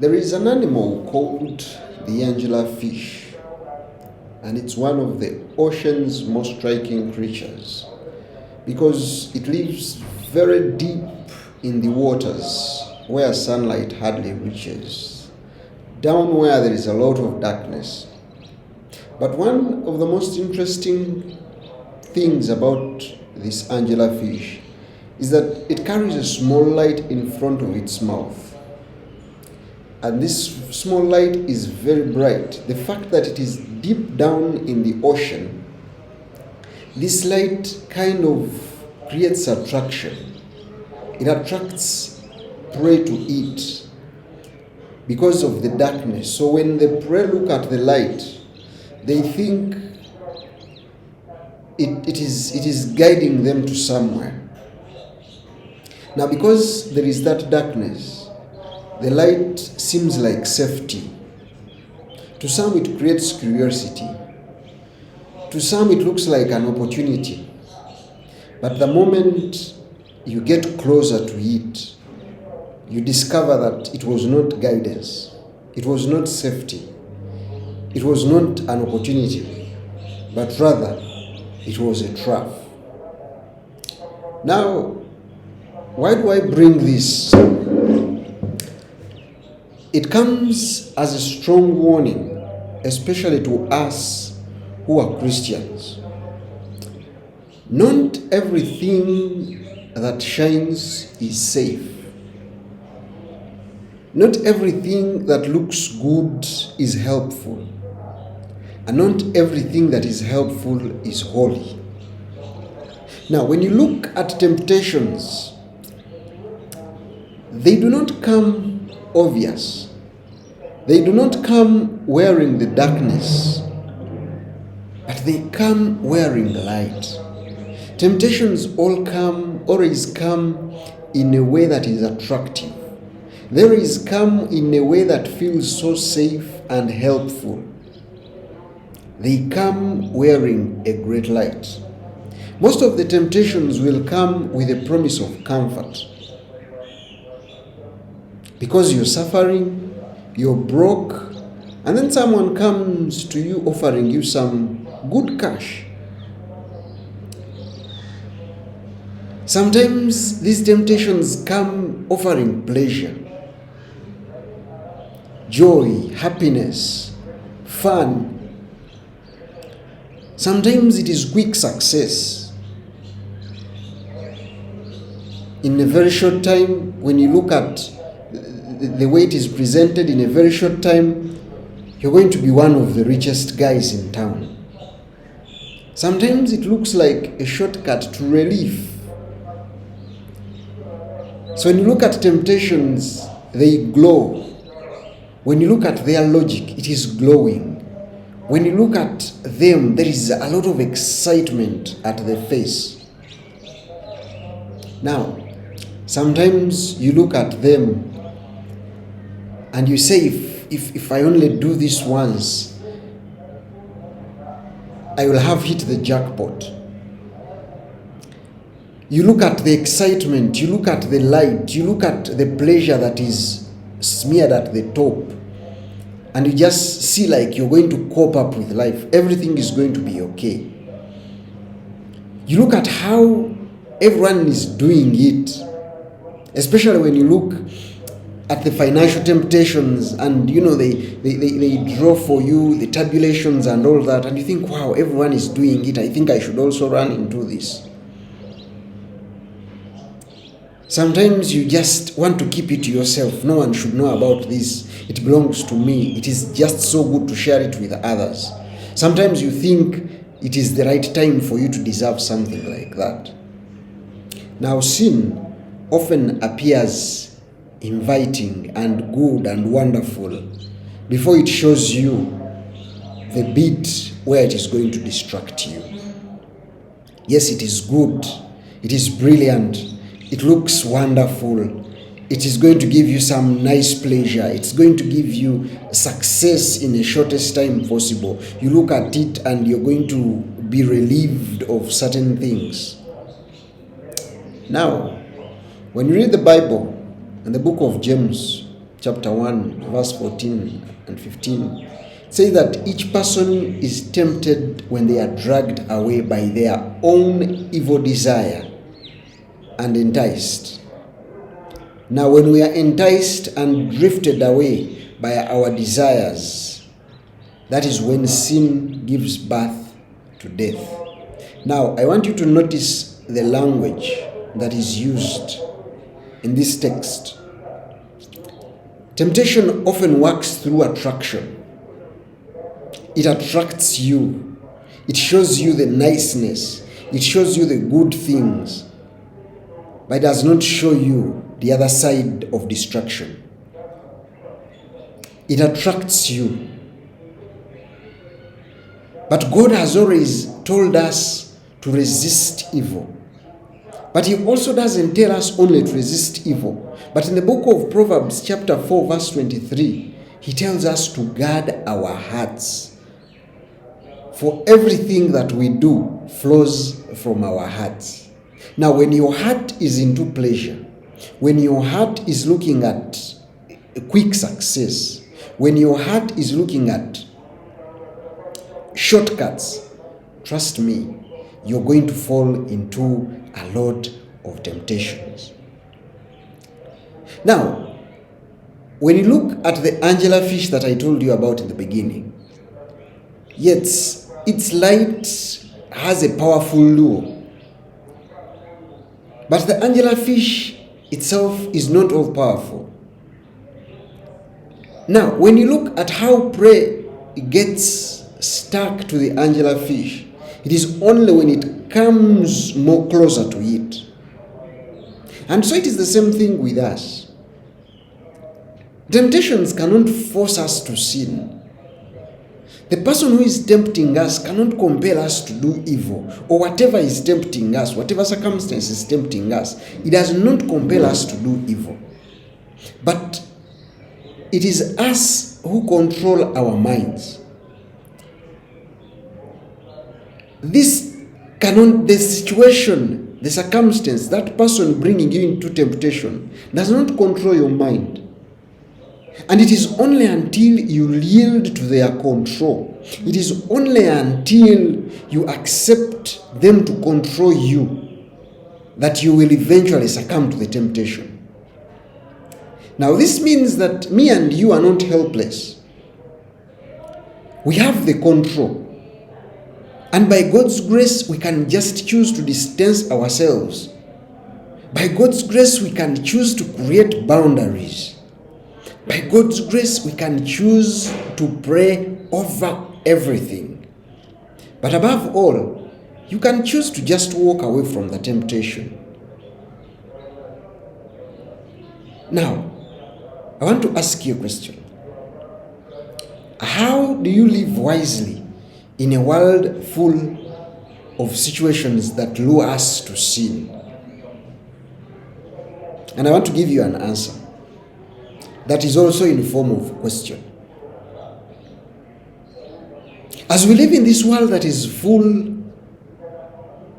There is an animal called the Angela fish, and it's one of the ocean's most striking creatures because it lives very deep in the waters where sunlight hardly reaches, down where there is a lot of darkness. But one of the most interesting things about this Angela fish is that it carries a small light in front of its mouth. And this small light is very bright. The fact that it is deep down in the ocean, this light kind of creates attraction. It attracts prey to eat because of the darkness. So when the prey look at the light, they think it is guiding them to somewhere. Now, because there is that darkness, the light seems like safety. To some, it creates curiosity. To some, it looks like an opportunity. But the moment you get closer to it, you discover that it was not guidance, it was not safety, it was not an opportunity, but rather it was a trap. Now, why do I bring this? It comes as a strong warning, especially to us who are Christians. Not everything that shines is safe. Not everything that looks good is helpful. And not everything that is helpful is holy. Now, when you look at temptations, they do not come obvious. They do not come wearing the darkness, but they come wearing the light. Temptations always come in a way that is attractive. They always come in a way that feels so safe and helpful. They come wearing a great light. Most of the temptations will come with a promise of comfort. Because you're suffering, you're broke, and then someone comes to you offering you some good cash. Sometimes these temptations come offering pleasure, joy, happiness, fun. Sometimes it is quick success. In a very short time, when you look at the way it is presented, in a very short time, you're going to be one of the richest guys in town. Sometimes it looks like a shortcut to relief. So when you look at temptations, they glow. When you look at their logic, it is glowing. When you look at them, there is a lot of excitement at the face. Now, sometimes you look at them and you say, if I only do this once, I will have hit the jackpot. You look at the excitement, you look at the light, you look at the pleasure that is smeared at the top, and you just see like you're going to cope up with life. Everything is going to be okay. You look at how everyone is doing it, especially when you look at the financial temptations, and they draw for you the tabulations and all that, and you think, wow, everyone is doing it, I think I should also run into this. Sometimes you just want to keep it to yourself. No one should know about this. It belongs to me. It is just so good to share it with others. Sometimes you think it is the right time for you to deserve something like that. Now, sin often appears inviting and good and wonderful before it shows you the bit where it is going to distract you. Yes, it is good, it is brilliant, it looks wonderful, it is going to give you some nice pleasure, it's going to give you success in the shortest time possible. You look at it and you're going to be relieved of certain things. Now, when you read the Bible, in the book of James, chapter 1, verse 14 and 15, say that each person is tempted when they are dragged away by their own evil desire and enticed. Now, when we are enticed and drifted away by our desires, that is when sin gives birth to death. Now, I want you to notice the language that is used in this text. Temptation often works through attraction. It attracts you. It shows you the niceness. It shows you the good things. But it does not show you the other side of destruction. It attracts you. But God has always told us to resist evil. But He also doesn't tell us only to resist evil. But in the book of Proverbs chapter 4 verse 23, He tells us to guard our hearts. For everything that we do flows from our hearts. Now, when your heart is into pleasure, when your heart is looking at quick success, when your heart is looking at shortcuts, trust me, you're going to fall into a lot of temptations. Now, when you look at the anglerfish that I told you about in the beginning, yet its light has a powerful lure. But the anglerfish itself is not all powerful. Now, when you look at how prey gets stuck to the anglerfish, it is only when it comes more closer to it. And so it is the same thing with us. Temptations cannot force us to sin. The person who is tempting us cannot compel us to do evil, or whatever is tempting us, whatever circumstance is tempting us, it does not compel us to do evil. But it is us who control our minds. The situation, the circumstance, that person bringing you into temptation does not control your mind. And it is only until you yield to their control, it is only until you accept them to control you, that you will eventually succumb to the temptation. Now, this means that me and you are not helpless. We have the control. And by God's grace, we can just choose to distance ourselves. By God's grace, we can choose to create boundaries. By God's grace, we can choose to pray over everything. But above all, you can choose to just walk away from the temptation. Now, I want to ask you a question. How do you live wisely in a world full of situations that lure us to sin? And I want to give you an answer that is also in the form of a question. As we live in this world that is full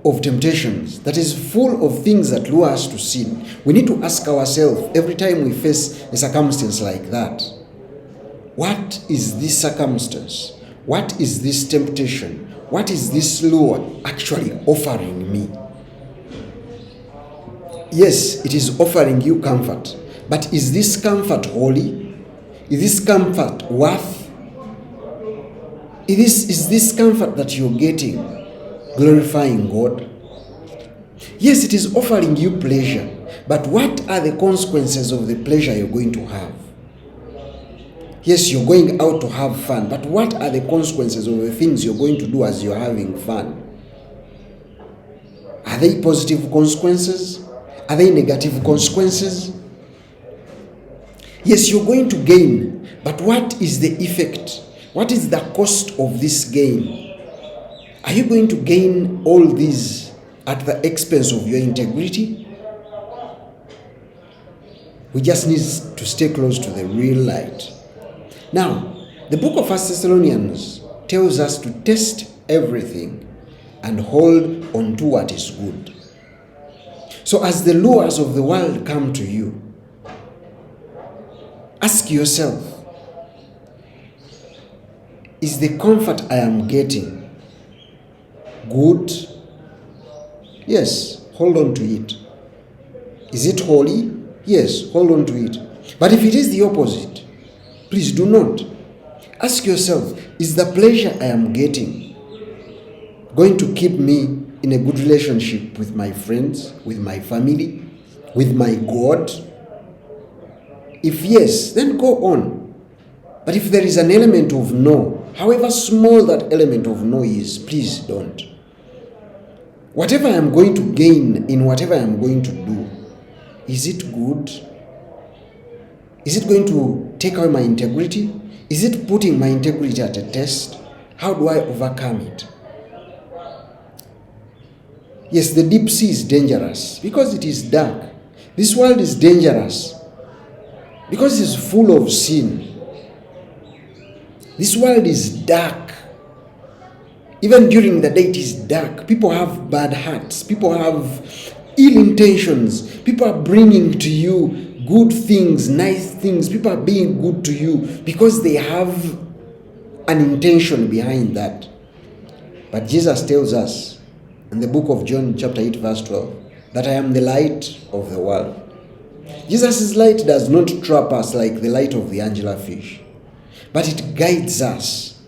of temptations, that is full of things that lure us to sin, we need to ask ourselves every time we face a circumstance like that, what is this circumstance? What is this temptation? What is this lure actually offering me? Yes, it is offering you comfort. But is this comfort holy? Is this comfort worth? Is this comfort that you're getting glorifying God? Yes, it is offering you pleasure. But what are the consequences of the pleasure you're going to have? Yes, you're going out to have fun. But what are the consequences of the things you're going to do as you're having fun? Are they positive consequences? Are they negative consequences? Yes, you're going to gain, but what is the effect? What is the cost of this gain? Are you going to gain all these at the expense of your integrity? We just need to stay close to the real light. Now, the book of 1 Thessalonians tells us to test everything and hold on to what is good. So as the lures of the world come to you, Ask yourself, is the comfort I am getting good? Yes, hold on to it. Is it holy? Yes, hold on to it. But if it is the opposite, please do not. Ask yourself, is the pleasure I am getting going to keep me in a good relationship with my friends, with my family, with my God? If yes, then go on. But if there is an element of no, however small that element of no is, please don't. Whatever I am going to gain in whatever I am going to do, is it good? Is it going to take away my integrity? Is it putting my integrity at a test? How do I overcome it? Yes, the deep sea is dangerous because it is dark. This world is dangerous because it is full of sin. This world is dark. Even during the day it is dark. People have bad hearts. People have ill intentions. People are bringing to you good things, nice things. People are being good to you because they have an intention behind that. But Jesus tells us in the book of John chapter 8 verse 12 that I am the light of the world. Jesus' light does not trap us like the light of the anglerfish, but it guides us.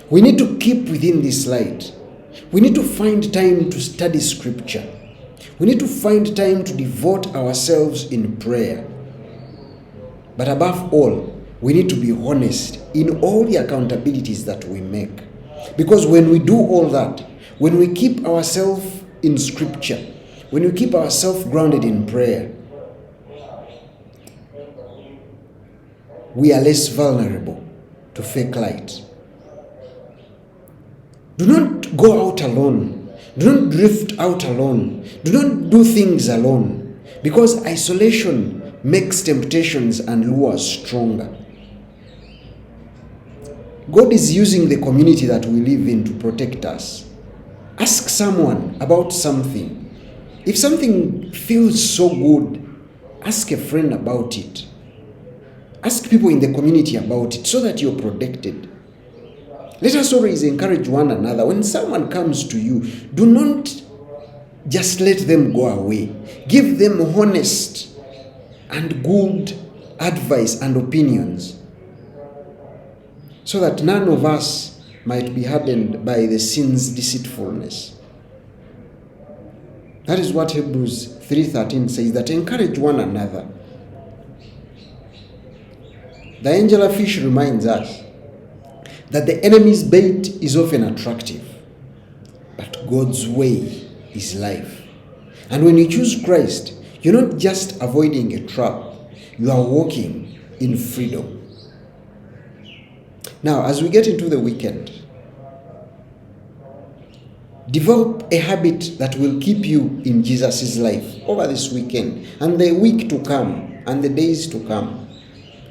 We need to keep within this light. We need to find time to study scripture. We need to find time to devote ourselves in prayer. But above all, we need to be honest in all the accountabilities that we make. Because when we do all that, when we keep ourselves in scripture, when we keep ourselves grounded in prayer, we are less vulnerable to fake light. Do not go out alone. Do not drift out alone. Do not do things alone. Because isolation makes temptations and lures stronger. God is using the community that we live in to protect us. Ask someone about something. If something feels so good, ask a friend about it. Ask people in the community about it so that you're protected. Let us always encourage one another. When someone comes to you, do not just let them go away. Give them honest and good advice and opinions so that none of us might be hardened by the sin's deceitfulness. That is what Hebrews 3:13 says, that encourage one another. The anglerfish reminds us that the enemy's bait is often attractive, but God's way is life. And when you choose Christ, you're not just avoiding a trap, you are walking in freedom. Now, as we get into the weekend, develop a habit that will keep you in Jesus' life over this weekend and the week to come and the days to come.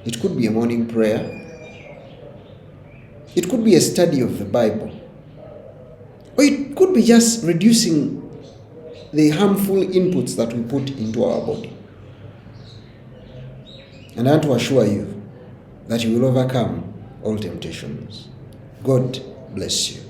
It could be a morning prayer. It could be a study of the Bible. Or it could be just reducing the harmful inputs that we put into our body. And I want to assure you that you will overcome all temptations. God bless you.